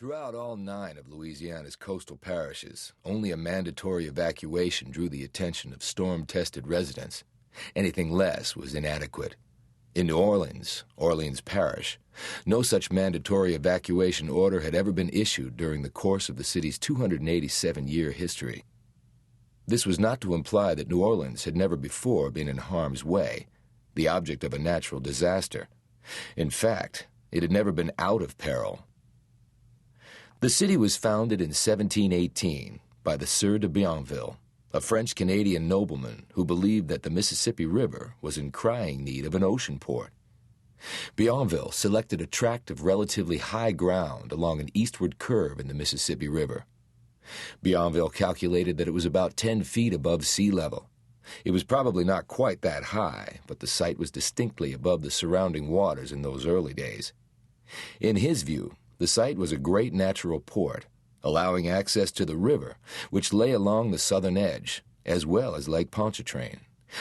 Throughout all 9 of Louisiana's coastal parishes, only a mandatory evacuation drew the attention of storm-tested residents. Anything less was inadequate. In New Orleans, Orleans Parish, no such mandatory evacuation order had ever been issued during the course of the city's 287-year history. This was not to imply that New Orleans had never before been in harm's way, the object of a natural disaster. In fact, it had never been out of peril. The city was founded in 1718 by the Sieur de Bienville, a French-Canadian nobleman who believed that the Mississippi River was in crying need of an ocean port. Bienville selected a tract of relatively high ground along an eastward curve in the Mississippi River. Bienville calculated that it was about 10 feet above sea level. It was probably not quite that high, but the site was distinctly above the surrounding waters in those early days. In his view, the site was a great natural port, allowing access to the river, which lay along the southern edge, as well as Lake Pontchartrain,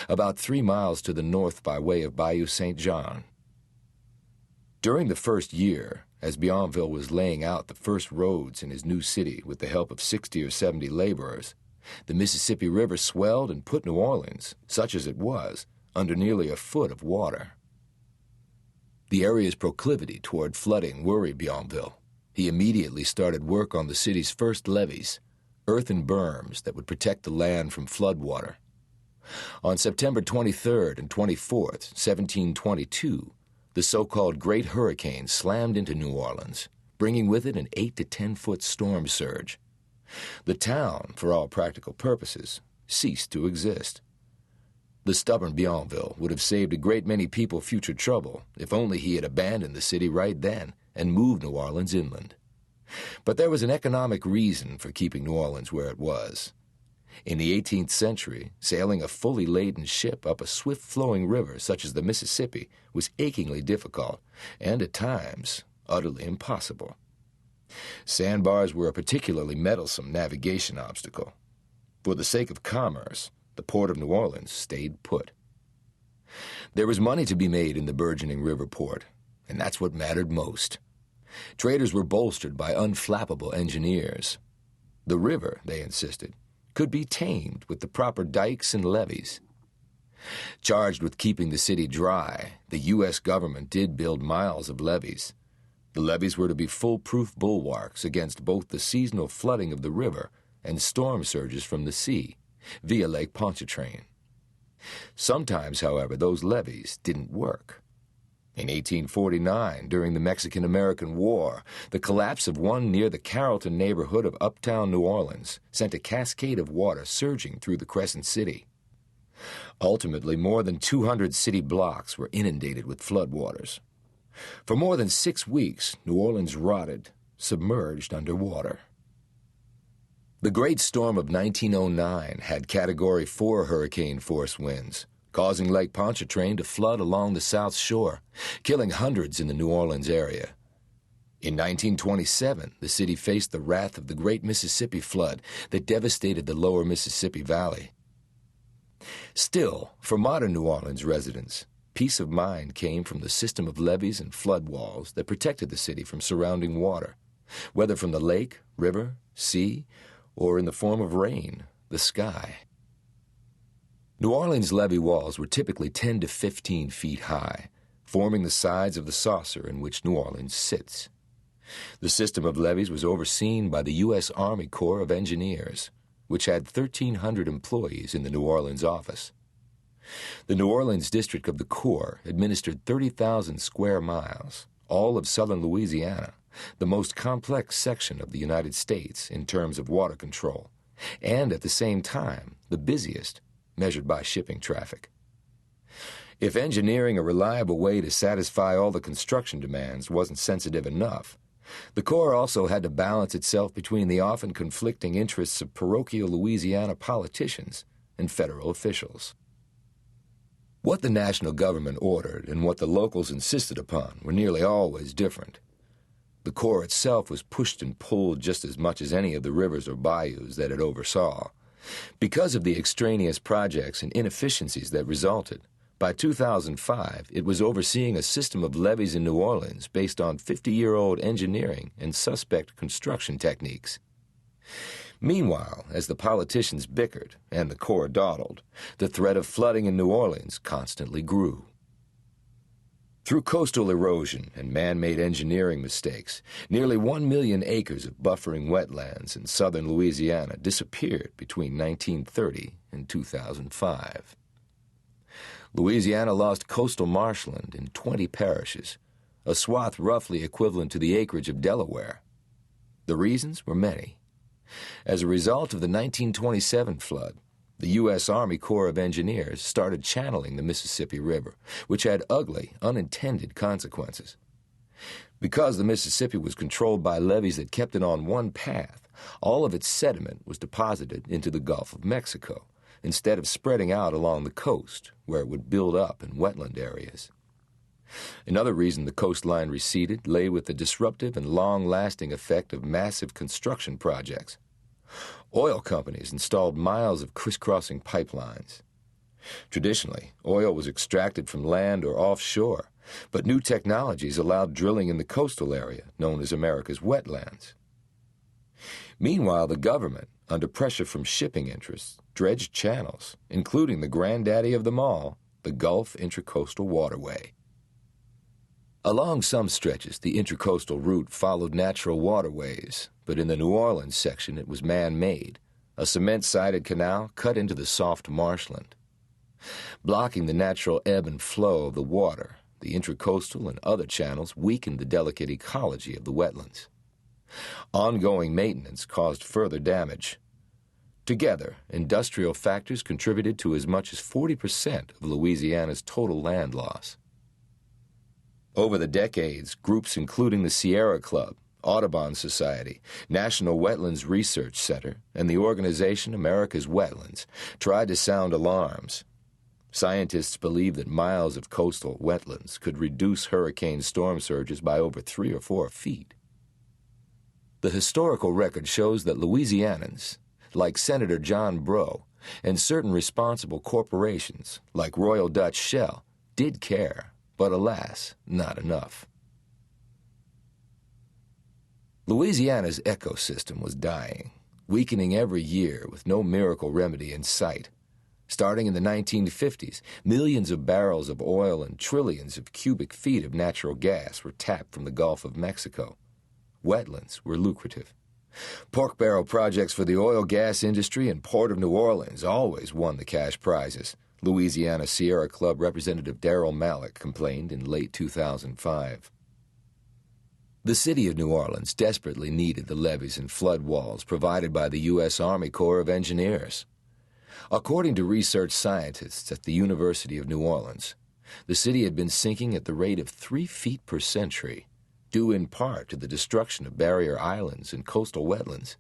about 3 miles to the north by way of Bayou St. John. During the first year, as Bienville was laying out the first roads in his new city with the help of 60 or 70 laborers, the Mississippi River swelled and put New Orleans, such as it was, under nearly a foot of water. The area's proclivity toward flooding worried Bienville. He immediately started work on the city's first levees, earthen berms that would protect the land from floodwater. On September 23rd and 24th, 1722, the so-called Great Hurricane slammed into New Orleans, bringing with it an 8 to 10-foot storm surge. The town, for all practical purposes, ceased to exist. The stubborn Bienville would have saved a great many people future trouble if only he had abandoned the city right then and moved New Orleans inland. But there was an economic reason for keeping New Orleans where it was. In the 18th century, sailing a fully laden ship up a swift-flowing river such as the Mississippi was achingly difficult and, at times, utterly impossible. Sandbars were a particularly meddlesome navigation obstacle. For the sake of commerce, the port of New Orleans stayed put. There was money to be made in the burgeoning river port, and that's what mattered most. Traders were bolstered by unflappable engineers. The river, they insisted, could be tamed with the proper dikes and levees. Charged with keeping the city dry, the U.S. government did build miles of levees. The levees were to be foolproof bulwarks against both the seasonal flooding of the river and storm surges from the sea, via Lake Pontchartrain. Sometimes, however, those levees didn't work. In 1849, during the Mexican-American War, the collapse of one near the Carrollton neighborhood of uptown New Orleans sent a cascade of water surging through the Crescent City. Ultimately, more than 200 city blocks were inundated with floodwaters. For more than 6 weeks, New Orleans rotted, submerged underwater. The Great Storm of 1909 had Category 4 hurricane-force winds, causing Lake Pontchartrain to flood along the south shore, killing hundreds in the New Orleans area. In 1927, the city faced the wrath of the Great Mississippi Flood that devastated the lower Mississippi Valley. Still, for modern New Orleans residents, peace of mind came from the system of levees and flood walls that protected the city from surrounding water, whether from the lake, river, sea, or in the form of rain, the sky. New Orleans levee walls were typically 10 to 15 feet high, forming the sides of the saucer in which New Orleans sits. The system of levees was overseen by the U.S. Army Corps of Engineers, which had 1,300 employees in the New Orleans office. The New Orleans District of the Corps administered 30,000 square miles, all of southern Louisiana, the most complex section of the United States in terms of water control, and at the same time, the busiest, measured by shipping traffic. If engineering a reliable way to satisfy all the construction demands wasn't sensitive enough, the Corps also had to balance itself between the often conflicting interests of parochial Louisiana politicians and federal officials. What the national government ordered and what the locals insisted upon were nearly always different. The Corps itself was pushed and pulled just as much as any of the rivers or bayous that it oversaw. Because of the extraneous projects and inefficiencies that resulted, By 2005, it was overseeing a system of levees in New Orleans based on 50-year-old engineering and suspect construction techniques. Meanwhile, as the politicians bickered and the Corps dawdled, the threat of flooding in New Orleans constantly grew. Through coastal erosion and man-made engineering mistakes, nearly 1 million acres of buffering wetlands in southern Louisiana disappeared between 1930 and 2005. Louisiana lost coastal marshland in 20 parishes, a swath roughly equivalent to the acreage of Delaware. The reasons were many. As a result of the 1927 flood, the U.S. Army Corps of Engineers started channeling the Mississippi River, which had ugly, unintended consequences. Because the Mississippi was controlled by levees that kept it on one path, all of its sediment was deposited into the Gulf of Mexico, instead of spreading out along the coast, where it would build up in wetland areas. Another reason the coastline receded lay with the disruptive and long-lasting effect of massive construction projects. Oil companies installed miles of crisscrossing pipelines. Traditionally, oil was extracted from land or offshore, but new technologies allowed drilling in the coastal area known as America's wetlands. Meanwhile, the government, under pressure from shipping interests, dredged channels, including the granddaddy of them all, the Gulf Intracoastal Waterway. Along some stretches, the intracoastal route followed natural waterways, but in the New Orleans section it was man-made, a cement-sided canal cut into the soft marshland. Blocking the natural ebb and flow of the water, the intracoastal and other channels weakened the delicate ecology of the wetlands. Ongoing maintenance caused further damage. Together, industrial factors contributed to as much as 40% of Louisiana's total land loss. Over the decades, groups including the Sierra Club, Audubon Society, National Wetlands Research Center, and the organization America's Wetlands tried to sound alarms. Scientists believe that miles of coastal wetlands could reduce hurricane storm surges by over 3 or 4 feet. The historical record shows that Louisianans, like Senator John Breaux, and certain responsible corporations, like Royal Dutch Shell, did care, but alas, not enough. Louisiana's ecosystem was dying, weakening every year with no miracle remedy in sight. Starting in the 1950s, millions of barrels of oil and trillions of cubic feet of natural gas were tapped from the Gulf of Mexico. Wetlands were lucrative. Pork barrel projects for the oil gas industry and Port of New Orleans always won the cash prizes, Louisiana Sierra Club Representative Darrell Malik complained in late 2005. The city of New Orleans desperately needed the levees and flood walls provided by the U.S. Army Corps of Engineers. According to research scientists at the University of New Orleans, the city had been sinking at the rate of 3 feet per century, due in part to the destruction of barrier islands and coastal wetlands.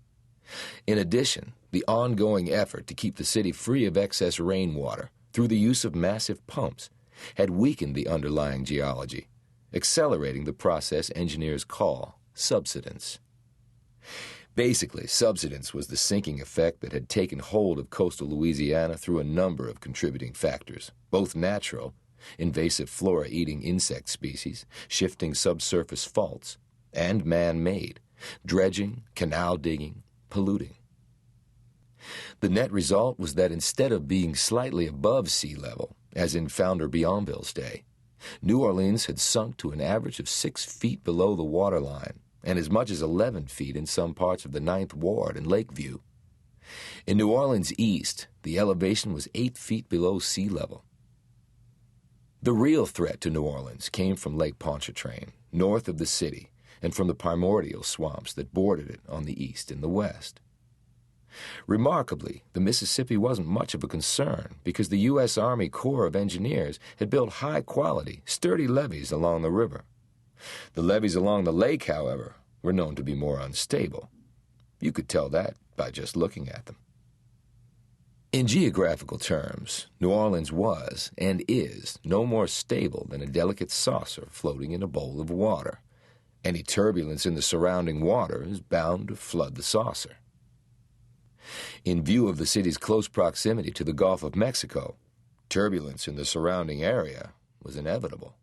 In addition, the ongoing effort to keep the city free of excess rainwater through the use of massive pumps had weakened the underlying geology, accelerating the process engineers call subsidence. Basically, subsidence was the sinking effect that had taken hold of coastal Louisiana through a number of contributing factors, both natural, invasive flora-eating insect species, shifting subsurface faults, and man-made, dredging, canal digging, polluting. The net result was that instead of being slightly above sea level, as in Founder Bienville's day, New Orleans had sunk to an average of 6 feet below the waterline, and as much as 11 feet in some parts of the 9th Ward and Lakeview. In New Orleans East, the elevation was 8 feet below sea level. The real threat to New Orleans came from Lake Pontchartrain, north of the city, and from the primordial swamps that bordered it on the east and the west. Remarkably, the Mississippi wasn't much of a concern because the U.S. Army Corps of Engineers had built high-quality, sturdy levees along the river. The levees along the lake, however, were known to be more unstable. You could tell that by just looking at them. In geographical terms, New Orleans was, and is, no more stable than a delicate saucer floating in a bowl of water. Any turbulence in the surrounding water is bound to flood the saucer. In view of the city's close proximity to the Gulf of Mexico, Turbulence in the surrounding area was inevitable.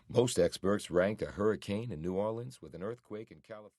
Most experts ranked a hurricane in New Orleans with an earthquake in California.